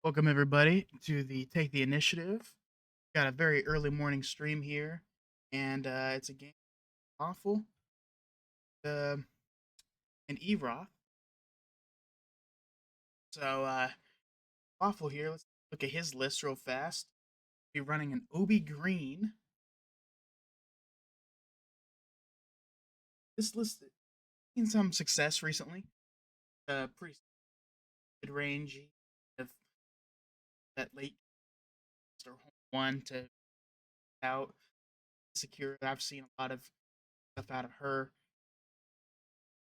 Welcome everybody to the Take the Initiative. Got a very early morning stream here, and it's a game awful. Uh, an Eroth. So awful here. Let's look at his list real fast. Be running an Obi Green. This list has seen some success recently. Pretty mid range of that late or home one to out secure. I've seen a lot of stuff out of her.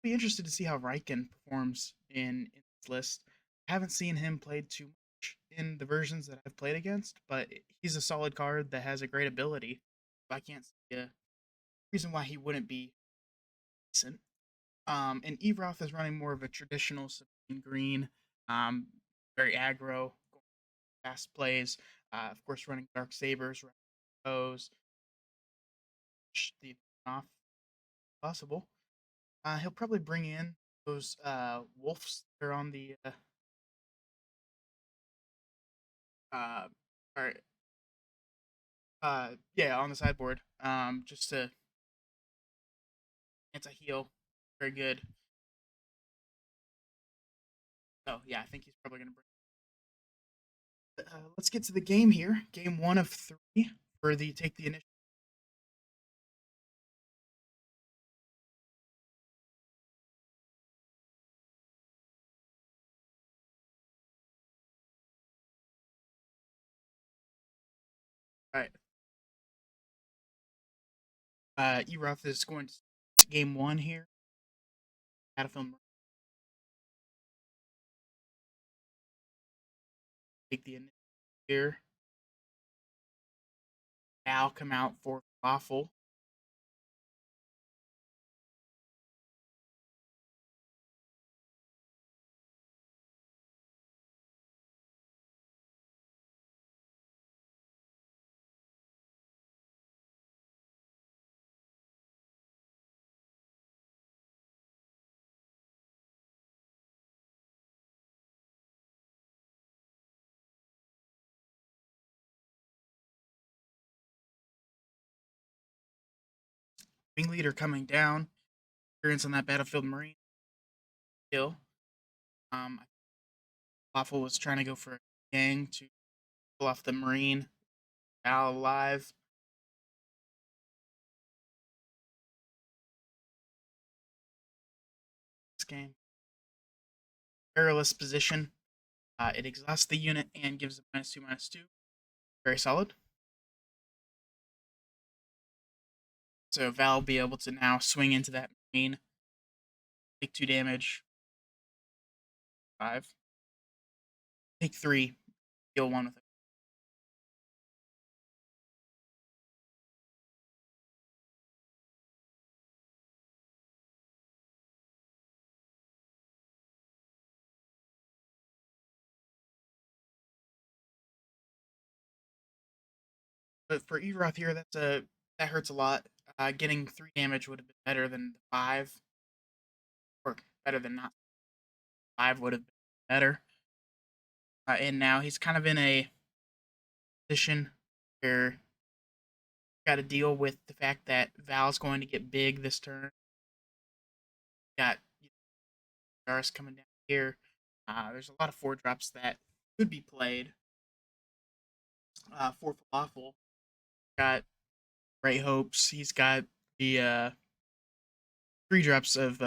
Be interested to see how Riken performs in this list. I haven't seen him played too much in the versions that I've played against, but he's a solid card that has a great ability. I can't see a reason why he wouldn't be decent. And Eroth is running more of a traditional Sabine green, um, very aggro, fast plays. Of course, running Dark Sabers, running Bows, the off possible. He'll probably bring in those wolves that are on the uh, or yeah, on the sideboard. Just to anti heal, very good. So yeah, I think he's probably gonna bring. Let's get to the game here. Game one of three for the take the initiative. All right. Eroth is going to game one here. Battlefield take the initiative here. Now come out for Philaffle. Wing leader coming down. Experience on that Battlefield Marine kill. Philaffle was trying to go for a gang to pull off the Marine. Al alive. This game. Perilous position. It exhausts the unit and gives it -2/-2. Very solid. So Val will be able to now swing into that Marine, take 2 damage, 5, take 3, deal 1 with it. But for Eroth here, that hurts a lot. Getting 3 damage would have been better than the 5, or better than not. 5 would have been better. And now he's kind of in a position where got to deal with the fact that Val's going to get big this turn. Got Jaris coming down here. There's a lot of 4 drops that could be played for Philaffle. Got Great Hopes. He's got the 3 drops of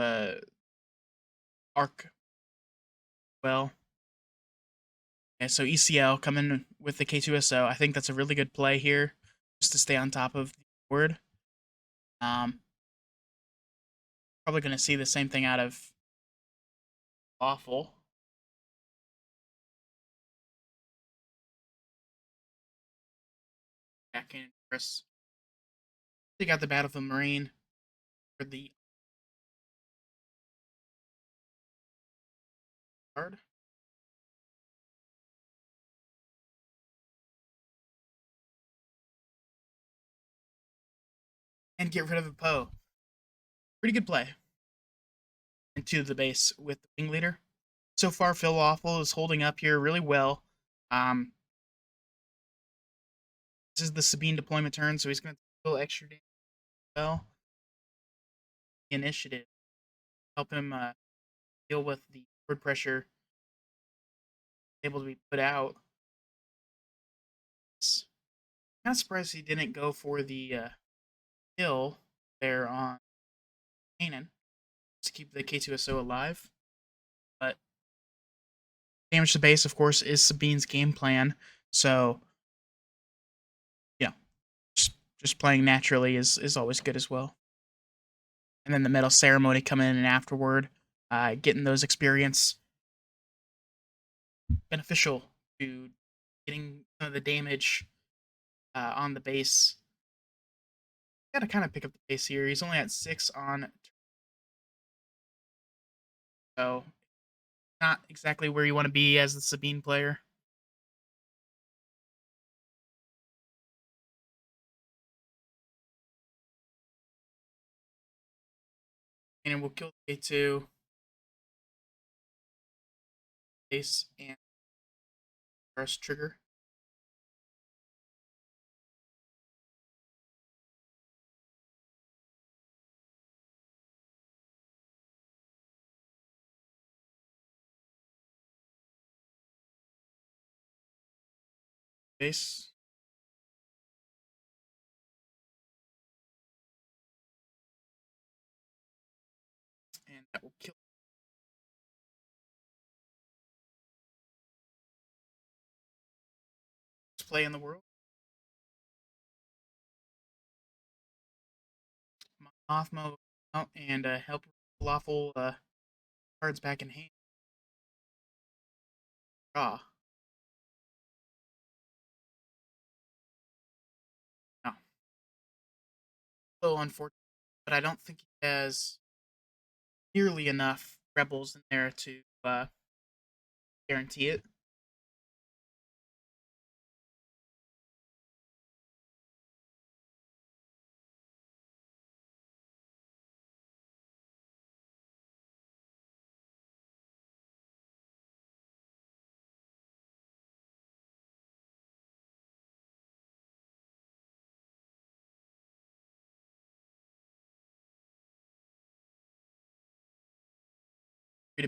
Arc. Well, yeah, so ECL coming with the K2SO. I think that's a really good play here, just to stay on top of the board. Probably going to see the same thing out of Awful. Back in Chris. They got the Battlefield Marine for the card. And get rid of a Poe. Pretty good play. Into the base with the Wing Leader. So far, Phil Awful is holding up here really well. Um, this is the Sabine deployment turn, so he's going to take a little extra damage as well. Initiative help him deal with the word pressure able to be put out. Kind of surprised he didn't go for the kill there on Kanan to keep the K2SO alive. But damage to base, of course, is Sabine's game plan. So, yeah, just playing naturally is always good as well. And then the Metal Ceremony coming in afterward, getting those experience beneficial to getting some of the damage on the base. Got to kind of pick up the pace here. He's only at 6 on, so not exactly where you want to be as the Sabine player. And we'll kill K2 base and first trigger. Base. And that will kill this play in the world. Mothmo out and help Philaffle cards back in hand. Draw. No. So unfortunate, but I don't think he has nearly enough rebels in there to guarantee it.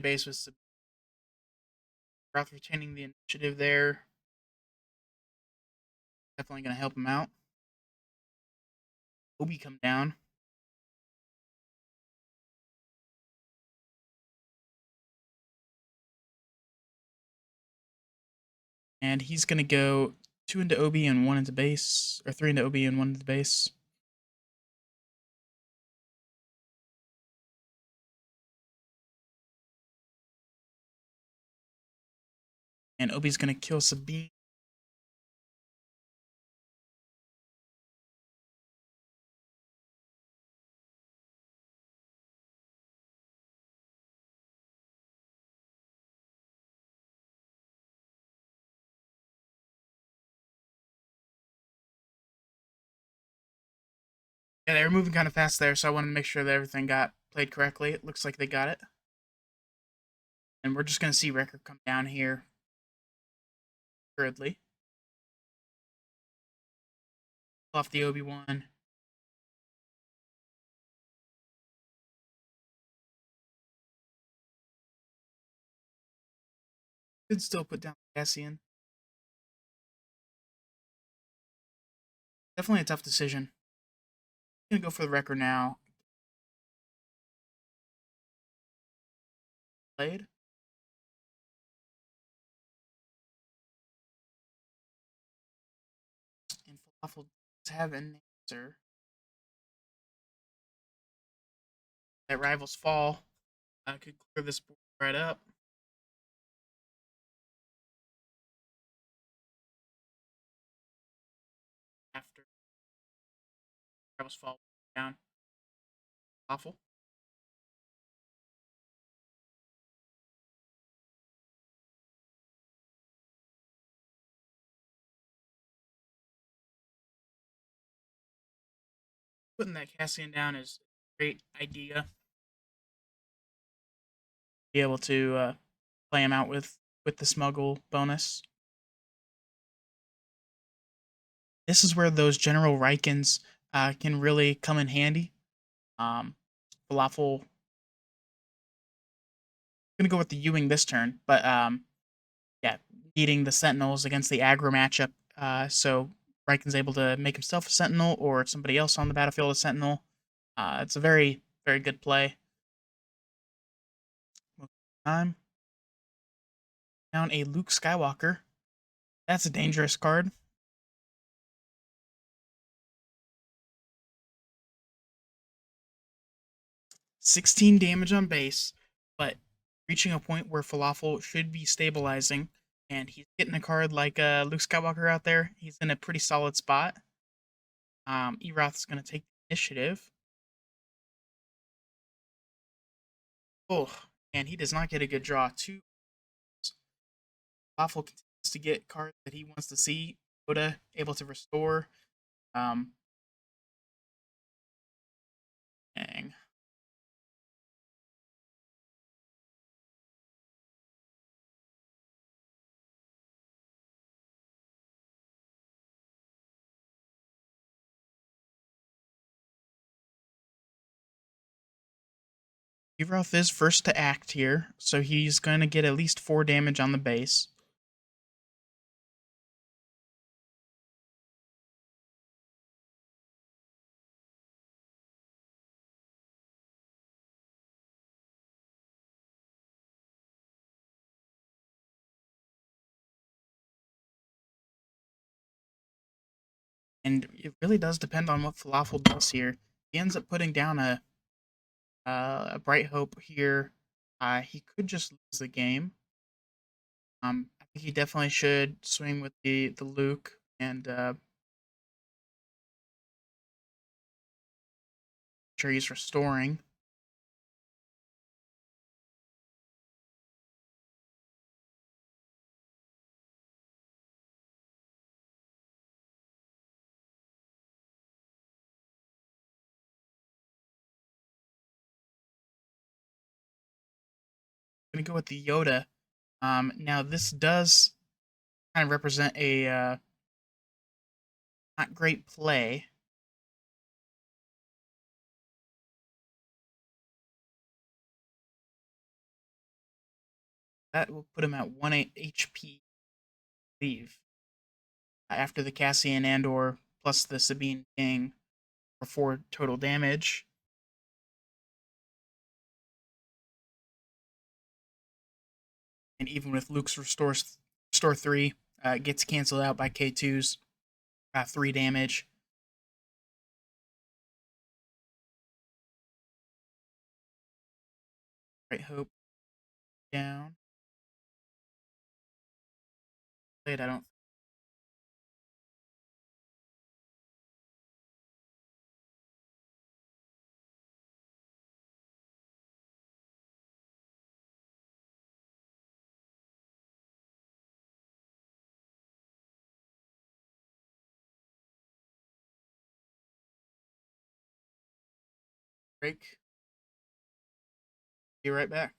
Base was Eroth retaining the initiative there. Definitely going to help him out. Obi come down. And he's going to go 2 into Obi and 1 into base. Or 3 into Obi and 1 into base. And Obi's going to kill Sabine. Yeah, they were moving kind of fast there, so I wanted to make sure that everything got played correctly. It looks like they got it. And we're just going to see Wrecker come down here hurriedly. Off the Obi-Wan. Could still put down Cassian. Definitely a tough decision. I'm going to go for the Wrecker now. Played. And Philaffle does have an answer. That Rivals Fall could clear this board right up. After Rivals Fall down. Awful. Putting that Cassian down is a great idea. Be able to play him out with the smuggle bonus. this is where those General Rikens can really come in handy. Philaffle gonna go with the Ewing this turn, but yeah, needing the Sentinels against the aggro matchup. So Riken's able to make himself a Sentinel or somebody else on the battlefield a Sentinel. It's a very, very good play. Time down a Luke Skywalker. That's a dangerous card. 16 damage on base, but reaching a point where Philaffle should be stabilizing, and he's getting a card like Luke Skywalker out there. He's in a pretty solid spot. Eroth's going to take the initiative. Oh, and he does not get a good draw. Philaffle continues to get cards that he wants to see. Yoda able to restore. Um, dang. Eroth is first to act here, so he's going to get at least 4 damage on the base. And it really does depend on what Philaffle does here. He ends up putting down a Bright Hope here. He could just lose the game. I think he definitely should swing with the Luke and sure he's restoring. Gonna go with the Yoda. Now this does kind of represent a not great play. That will put him at 1 HP. Leave after the Cassian Andor plus the Sabine King for 4 total damage. And even with Luke's restore 3, gets canceled out by K2's 3 damage. Right, Hope down. Played, I don't. Break. Be right back.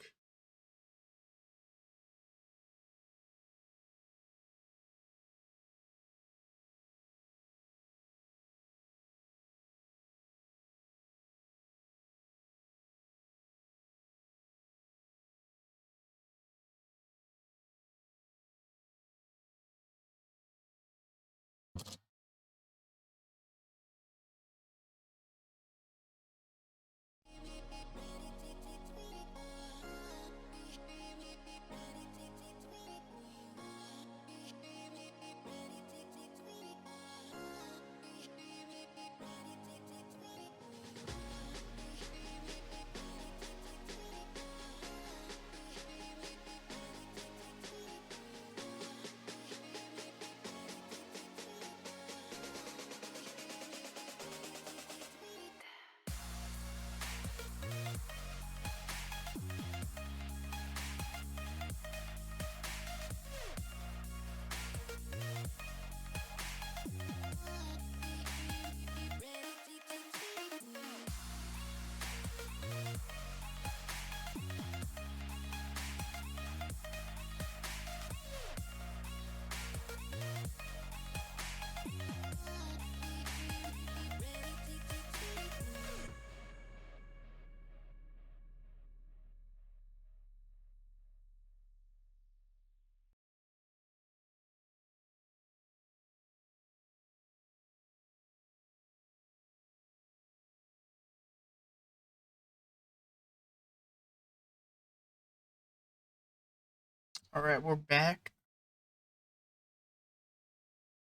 All right, we're back.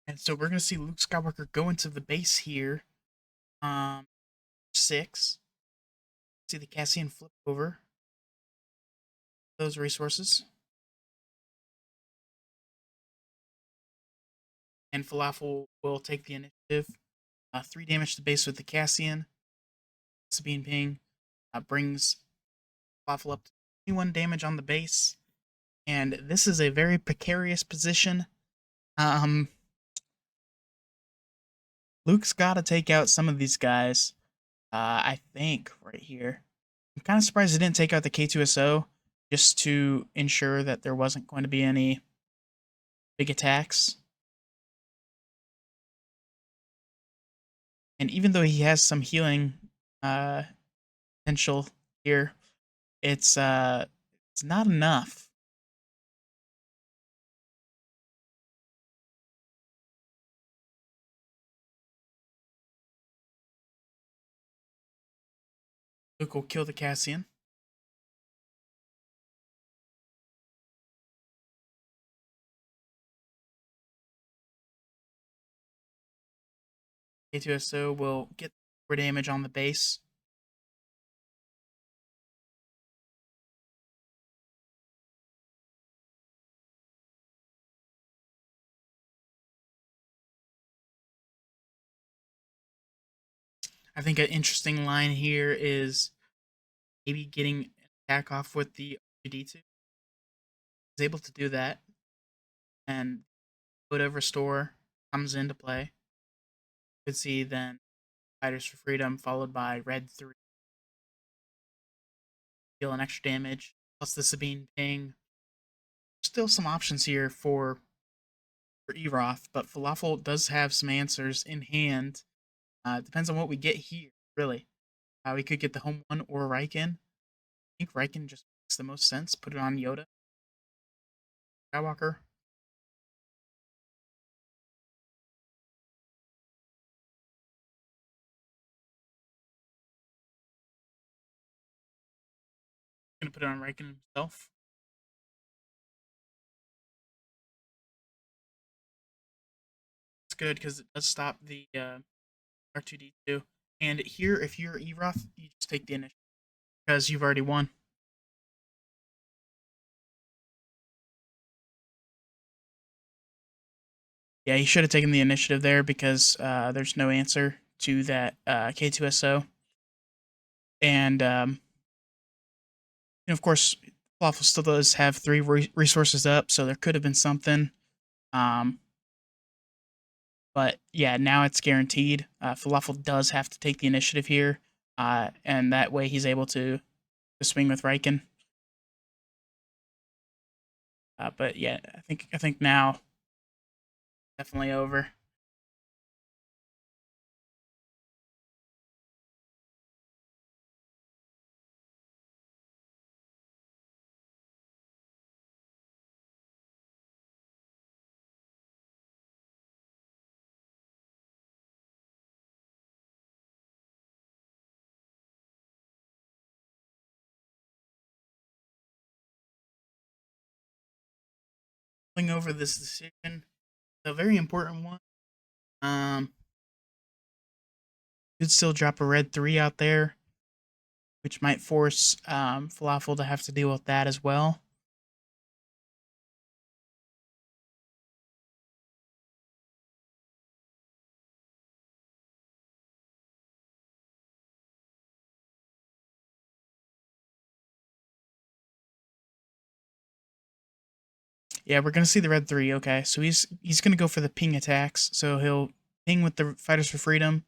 And so we're going to see Luke Skywalker go into the base here. Um, 6. See the Cassian flip over those resources. And Philaffle will take the initiative. 3 damage to base with the Cassian. Sabine ping brings Philaffle up to 21 damage on the base. And this is a very precarious position. Um, Luke's got to take out some of these guys. I think right here. I'm kind of surprised he didn't take out the K2SO just to ensure that there wasn't going to be any big attacks. And even though he has some healing uh, potential here, it's not enough. Luke will kill the Cassian. K2SO will get more damage on the base. I think an interesting line here is maybe getting an attack off with the RGD2. He's able to do that, and Coda Restore comes into play. You could see then Fighters for Freedom followed by Red 3. Deal an extra damage, plus the Sabine ping. Still some options here for Eroth, but Philaffle does have some answers in hand. Depends on what we get here, really. We could get the home one or Riken. I think Riken just makes the most sense. Put it on Yoda. Skywalker. Gonna put it on Riken himself. It's good because it does stop the R2D2. And here, if you're Eroth, you just take the initiative because you've already won. Yeah, he should have taken the initiative there because there's no answer to that K2SO. And, of course, Falafel still does have 3 resources up, so there could have been something. Um, but yeah, now it's guaranteed. Falafel does have to take the initiative here, and that way he's able to swing with Riken. But yeah, I think now definitely over. Pulling over this decision, a very important one. Could still drop a red 3 out there, which might force Falafel to have to deal with that as well. Yeah, we're gonna see the red 3. Okay, so he's gonna go for the ping attacks. So he'll ping with the Fighters for Freedom,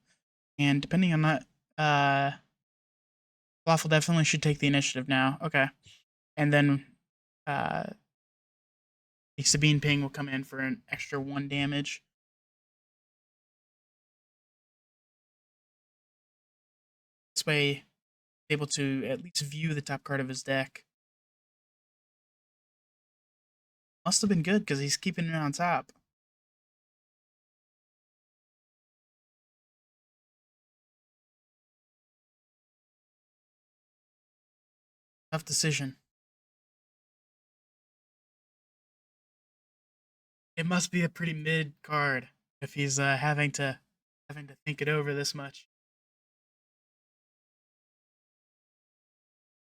and depending on that, Falafel definitely should take the initiative now. Okay, and then uh, the Sabine ping will come in for an extra 1 damage. This way, able to at least view the top card of his deck. Must have been good because he's keeping it on top. Tough decision. It must be a pretty mid card if he's having to think it over this much.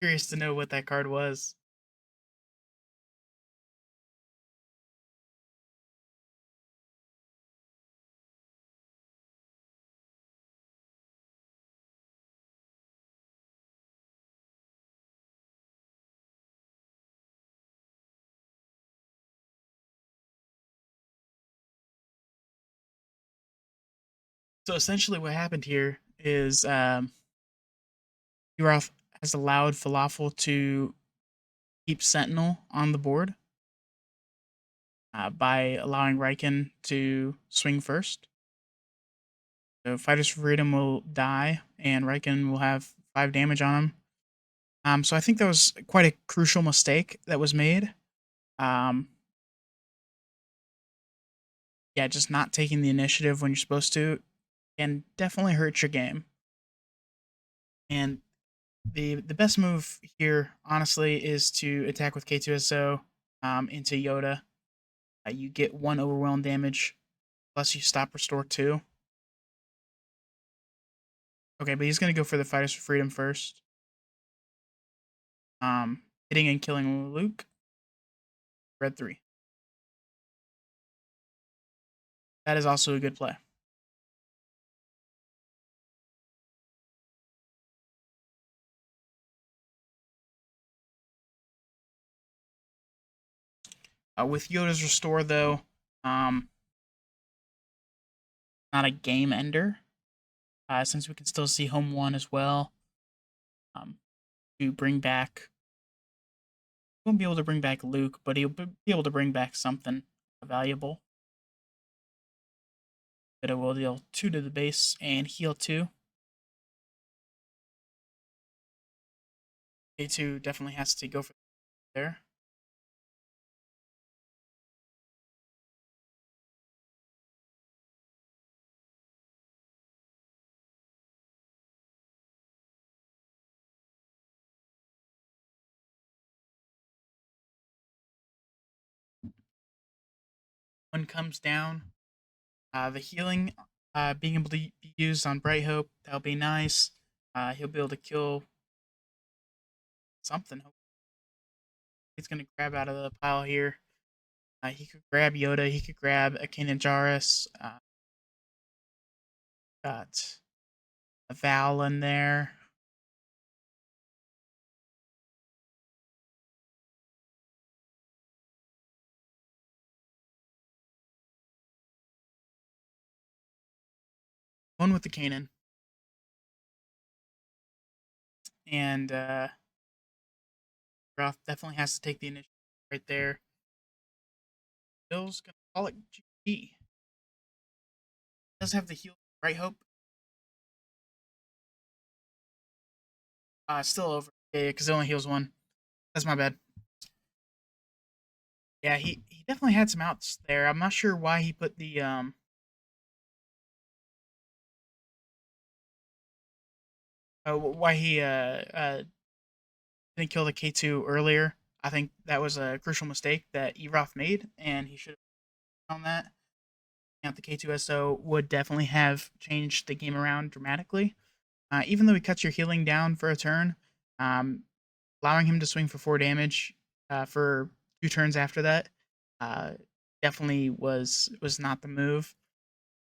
Curious to know what that card was. So essentially, what happened here is Eroth has allowed Philaffle to keep Sentinel on the board by allowing Riken to swing first. So Fighters for Freedom will die, and Riken will have 5 damage on him. So I think that was quite a crucial mistake that was made. Um, yeah, just not taking the initiative when you're supposed to can definitely hurt your game. And the best move here, honestly, is to attack with K2SO into Yoda. You get 1 overwhelm damage, plus you stop restore 2. Okay, but he's gonna go for the Fighters for Freedom first. Hitting and killing Luke. Red 3. That is also a good play. With Yoda's restore, though, not a game ender, since we can still see home 1 as well. To bring back, won't be able to bring back Luke, but he'll be able to bring back something valuable. That it will deal 2 to the base and heal 2. K2 definitely has to go for there. One comes down. The healing being able to be used on Bright Hope, that'll be nice. He'll be able to kill something. He's going to grab out of the pile here. He could grab Yoda. He could grab a Kanajaris. Got a Val in there. One with the Kanan. And Roth definitely has to take the initiative right there. Bill's going to call it GG. Does have the heal. Bright Hope. Still over. Yeah, because it only heals 1. That's my bad. Yeah, he definitely had some outs there. I'm not sure why he put the why he didn't kill the K2 earlier. I think that was a crucial mistake that Eroth made, and he should have on that. And the K2SO would definitely have changed the game around dramatically. Even though he cuts your healing down for a turn, um, allowing him to swing for 4 damage for 2 turns after that uh, definitely was not the move.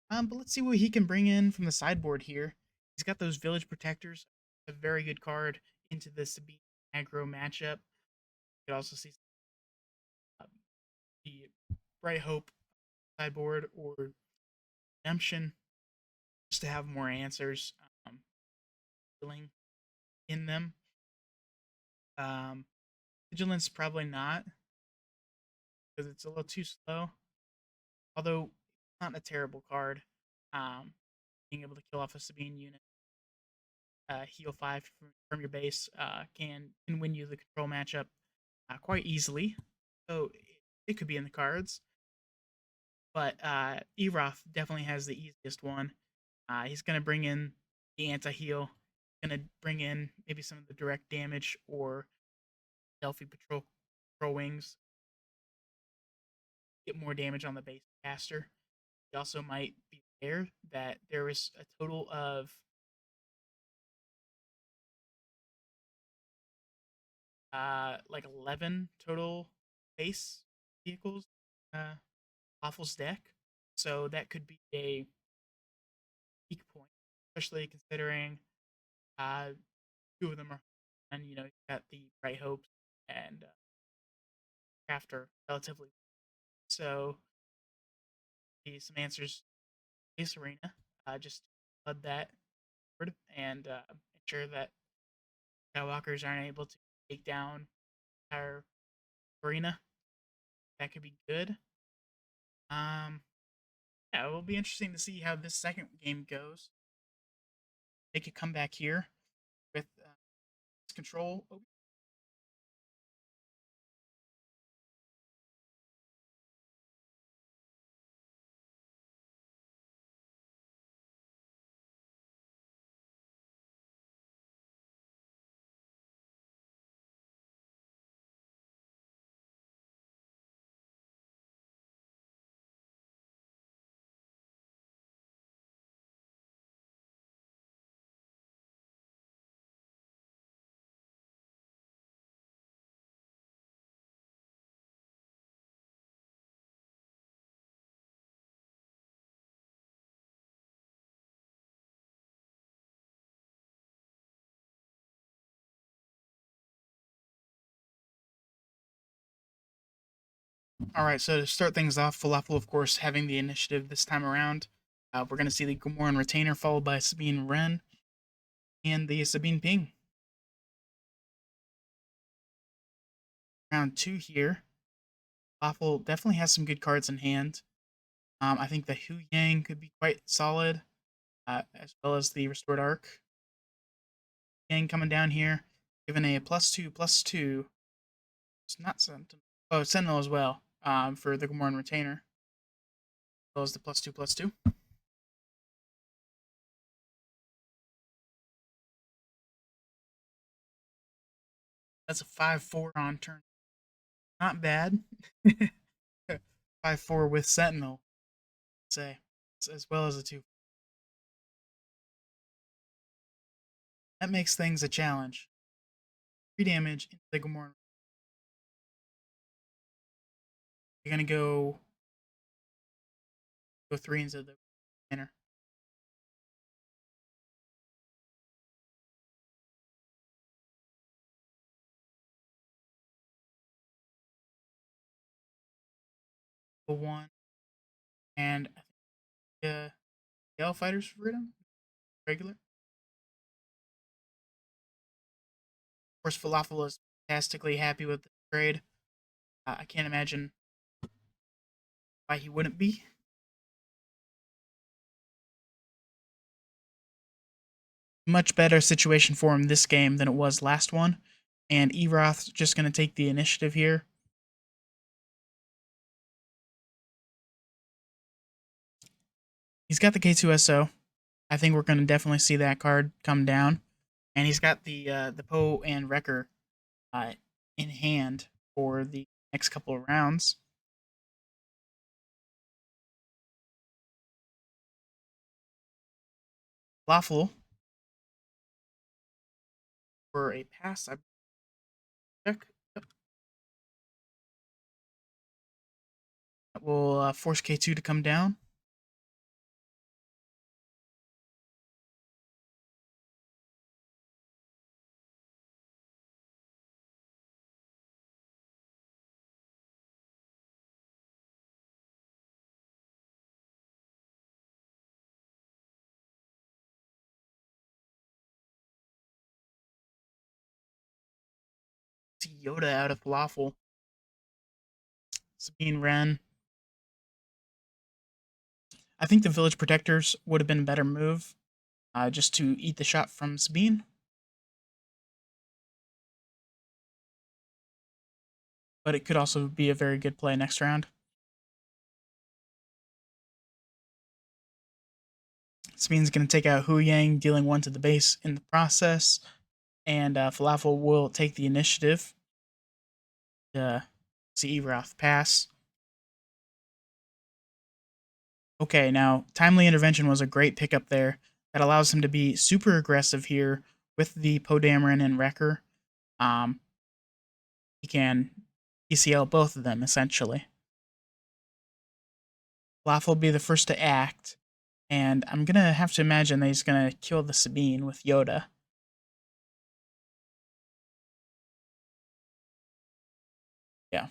But let's see what he can bring in from the sideboard here. He's got those Village Protectors, a very good card into the Sabine aggro matchup. You could also see uh, the Bright Hope sideboard or Redemption just to have more answers filling in them. Um, Vigilance probably not because it's a little too slow. Although not a terrible card. Um, being able to kill off a Sabine unit, heal 5 from your base can win you the control matchup quite easily. So it could be in the cards. But Eroth definitely has the easiest one. He's going to bring in the anti heal, going to bring in maybe some of the direct damage or Delphi patrol wings. get more damage on the base caster. You also might be aware that there was a total of like 11 total base vehicles Waffle's deck. So that could be a weak point, especially considering uh, two of them are, and you know, you got the Bright Hopes and Crafter relatively. So, some answers base arena, just flood that board and ensure that Skywalkers aren't able to take down our arena. That could be good. Um, yeah, it will be interesting to see how this second game goes. Make a comeback here with control. All right, so to start things off, Philaffle, of course, having the initiative this time around. We're going to see the Gamoran Retainer followed by Sabine Wren and the Sabine Ping. Round two here. Philaffle definitely has some good cards in hand. I think the Hu Yang could be quite solid, as well as the Restored Arc. Yang coming down here, given a +2/+2. It's not Sentinel. Oh, Sentinel as well, for the Gamoran Retainer, as well as the +2/+2. That's a 5/4 on turn. Not bad. 5/4 with Sentinel, say, as well as a 2. That makes things a challenge. 3 damage into the Gamoran. You're gonna go 3 into the banner. Go 1, and I think Gale Fighters for freedom, regular. Of course, Philaffle is fantastically happy with the trade. I can't imagine why he wouldn't be. Much better situation for him this game than it was last one. And Eroth's just going to take the initiative here. He's got the K2SO. I think we're going to definitely see that card come down. And he's got the Poe and Wrecker in hand for the next couple of rounds. Lawful for a pass. I check. Yep. That will force K2 to come down. See Yoda out of Philaffle. Sabine Wren. I think the Village Protectors would have been a better move, just to eat the shot from Sabine. But it could also be a very good play next round. Sabine's going to take out Hu Yang, dealing 1 to the base in the process. And Philaffle will take the initiative. See Eroth pass. Okay, now timely intervention was a great pickup there. That allows him to be super aggressive here with the Podameron and Wrecker. Um, he can ECL both of them essentially. Philaffle will be the first to act, and I'm gonna have to imagine that he's gonna kill the Sabine with Yoda. Yeah,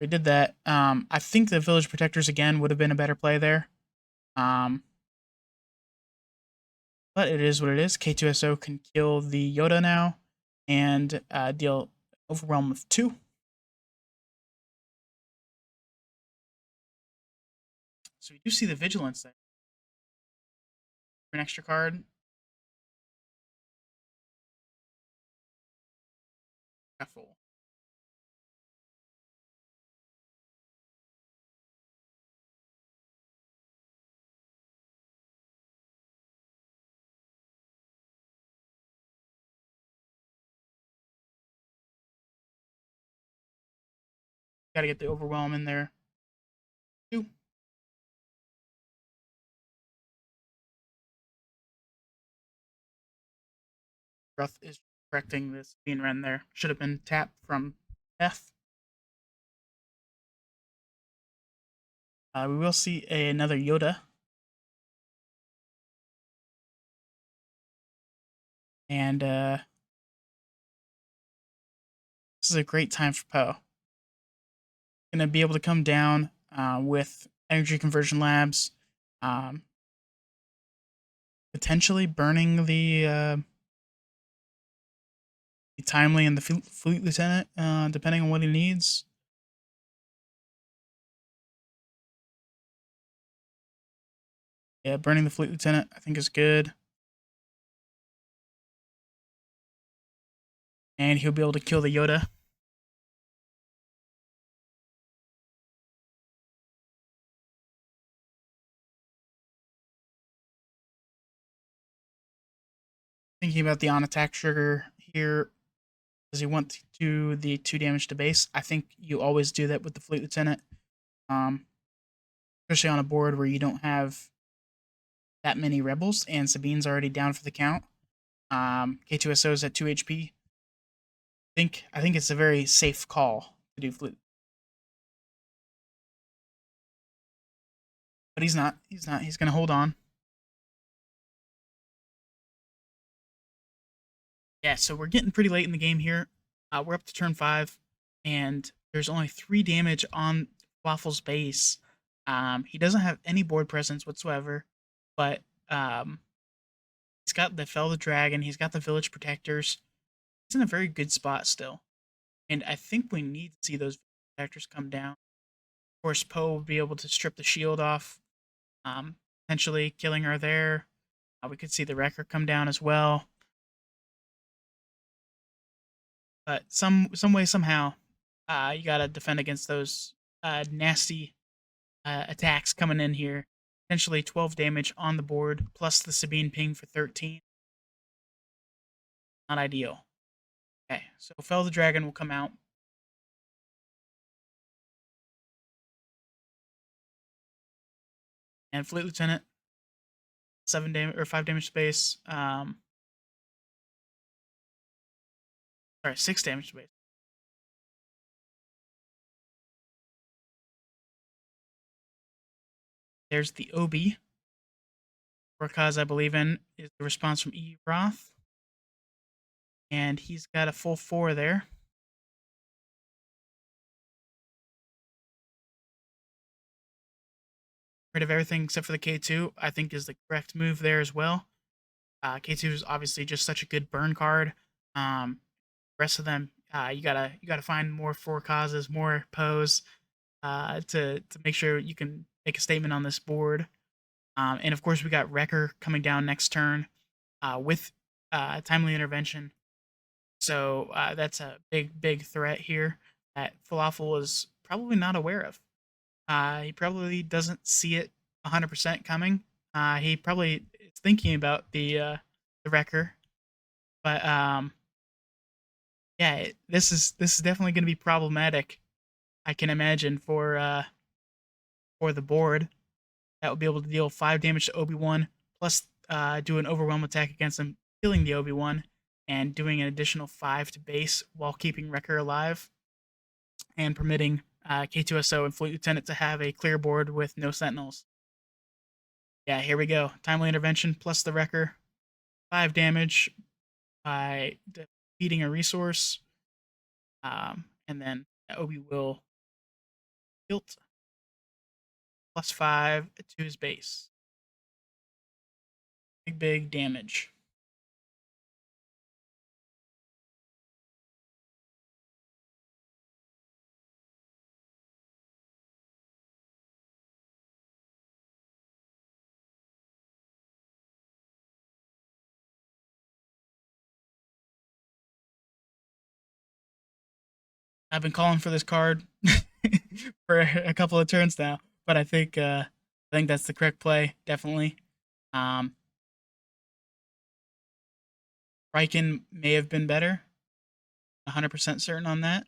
we did that. I think the Village Protectors again would have been a better play there. Um, but it is what it is. K2SO can kill the Yoda now and deal Overwhelm of 2. So we do see the Vigilance there. For an extra card. Raffle. Gotta get the Overwhelm in there. 2. Eroth is correcting this being run there. Should have been tapped from F. We will see another Yoda. And this is a great time for Poe. Going to be able to come down with Energy Conversion Labs, potentially burning the Timely and the Fleet Lieutenant, depending on what he needs. Yeah, burning the Fleet Lieutenant I think is good. And he'll be able to kill the Yoda. Thinking about the on attack trigger here. Does he want to do the 2 damage to base? I think you always do that with the Fleet Lieutenant. Especially on a board where you don't have that many rebels and Sabine's already down for the count. K2SO is at 2 HP. I think it's a very safe call to do Fleet. But he's not. He's not. He's going to hold on. Yeah, so we're getting pretty late in the game here. We're up to turn 5, and there's only 3 damage on Waffle's base. He doesn't have any board presence whatsoever, but he's got the Fell the Dragon, he's got the Village Protectors. He's in a very good spot still. And I think we need to see those protectors come down. Of course, Poe will be able to strip the shield off, potentially killing her there. We could see the Wrecker come down as well. But some way, somehow, you gotta defend against those nasty attacks coming in here. Potentially 12 damage on the board, plus the Sabine ping for 13. Not ideal. Okay, so Fell the Dragon will come out. And Fleet Lieutenant, 7 damage or 5 damage space. Sorry, 6 damage space. There's the Obi. Cause I believe in is the response from Eroth. And he's got a full 4 there. Rid of everything except for the K2, I think is the correct move there as well. K2 is obviously just such a good burn card. Rest of them, you gotta find more 4 causes, more pose, to make sure you can make a statement on this board. And of course, we got Wrecker coming down next turn with timely intervention. So that's a big threat here that Philaffle is probably not aware of. He probably doesn't see it 100% coming. He probably is thinking about the Wrecker, but yeah, this is definitely going to be problematic. I can imagine for the board. That would be able to deal 5 damage to Obi-Wan, plus do an overwhelm attack against him, killing the Obi-Wan, and doing an additional 5 to base while keeping Wrecker alive, and permitting K2SO and Fleet Lieutenant to have a clear board with no Sentinels. Yeah, here we go. Timely Intervention plus the Wrecker. 5 damage by defeating a resource. And then Obi will guilt plus 5 to his base. Big damage. I've been calling for this card for a couple of turns now, but I think that's the correct play, definitely. Riken may have been better, 100% certain on that,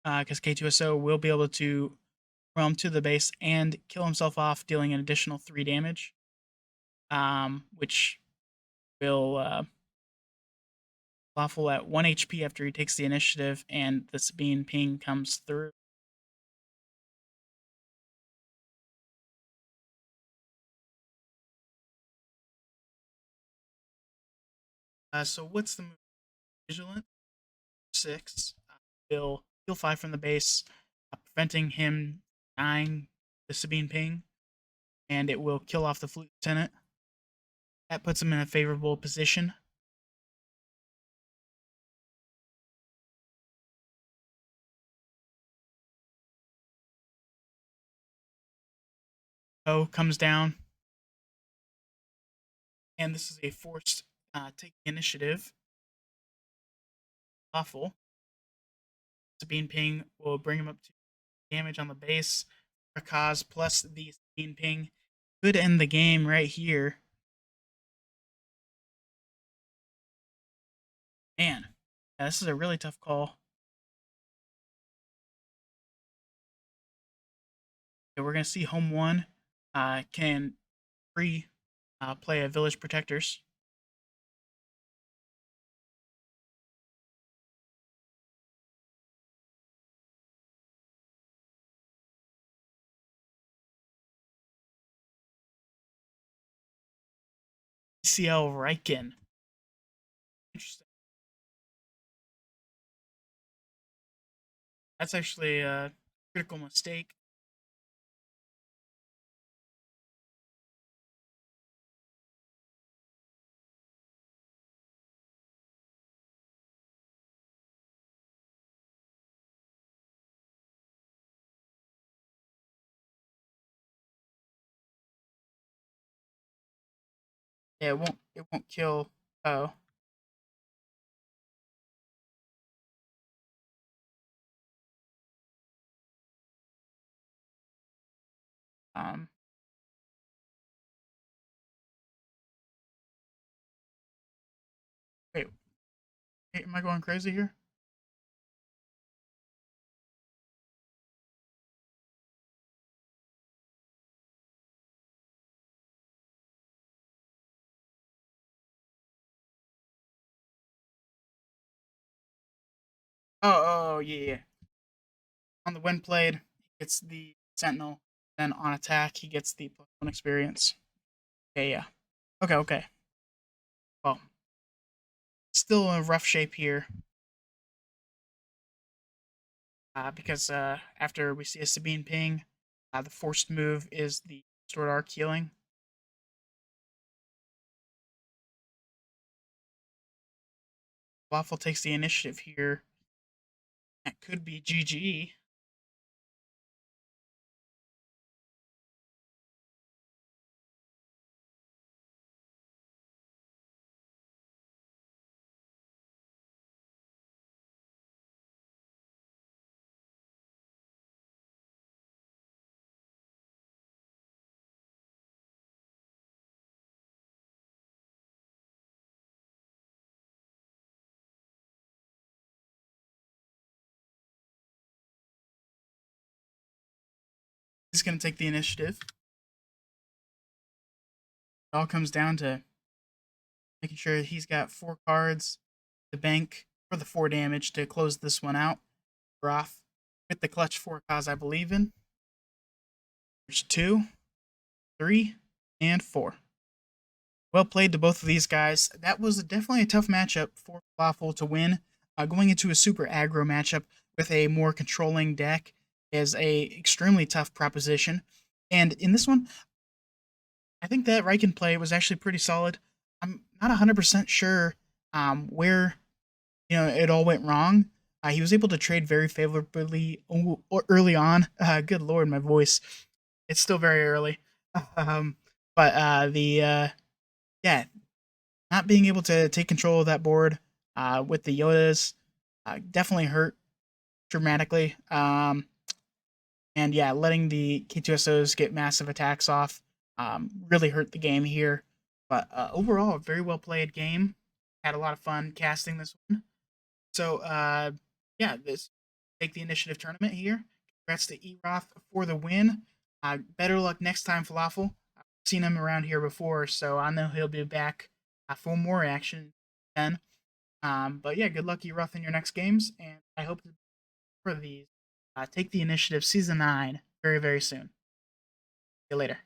because K2SO will be able to realm to the base and kill himself off, dealing an additional 3 damage, which will Philaffle at 1 HP after he takes the initiative, and the Sabine ping comes through. So what's the move? Vigilant 6. He'll heal 5 from the base, preventing him dying the Sabine ping, and it will kill off the Fleet Lieutenant. That puts him in a favorable position. O comes down, and this is a forced take the initiative. Awful. Sabine ping will bring him up to damage on the base. Rakaz plus the Sabine ping could end the game right here. Man, yeah, this is a really tough call. Okay, we're gonna see home one can free play a Village Protectors. ECL Riken. Interesting. That's actually a critical mistake. Yeah, it won't kill. Oh, um, wait, wait, am I going crazy here? Oh, yeah, yeah. On the when played, he gets the Sentinel. Then on attack, he gets the +1 experience. Okay, yeah. Okay. Well, still in rough shape here. Because after we see a Sabine ping, the forced move is the Stored Arc healing. Waffle takes the initiative here. That could be GG. He's going to take the initiative. It all comes down to making sure he's got 4 cards to bank for the 4 damage to close this one out. Eroth with the clutch 4 cards I believe in. There's 2, 3, and 4. Well played to both of these guys. That was definitely a tough matchup for Philaffle to win. Going into a super aggro matchup with a more controlling deck is a extremely tough proposition. And in this one, I think that Riken play was actually pretty solid. I'm not 100% sure where it all went wrong. He was able to trade very favorably early on. Good lord, my voice. It's still very early. Um, but yeah, not being able to take control of that board with the Yodas definitely hurt dramatically. And yeah, letting the K2SOs get massive attacks off really hurt the game here. But overall, a very well played game. Had a lot of fun casting this one. So yeah, this take the initiative tournament here. Congrats to Eroth for the win. Better luck next time, Philaffle. I've seen him around here before, so I know he'll be back for more action then. But yeah, good luck, Eroth, in your next games, and I hope for these take the initiative season 9 very, very soon. See you later.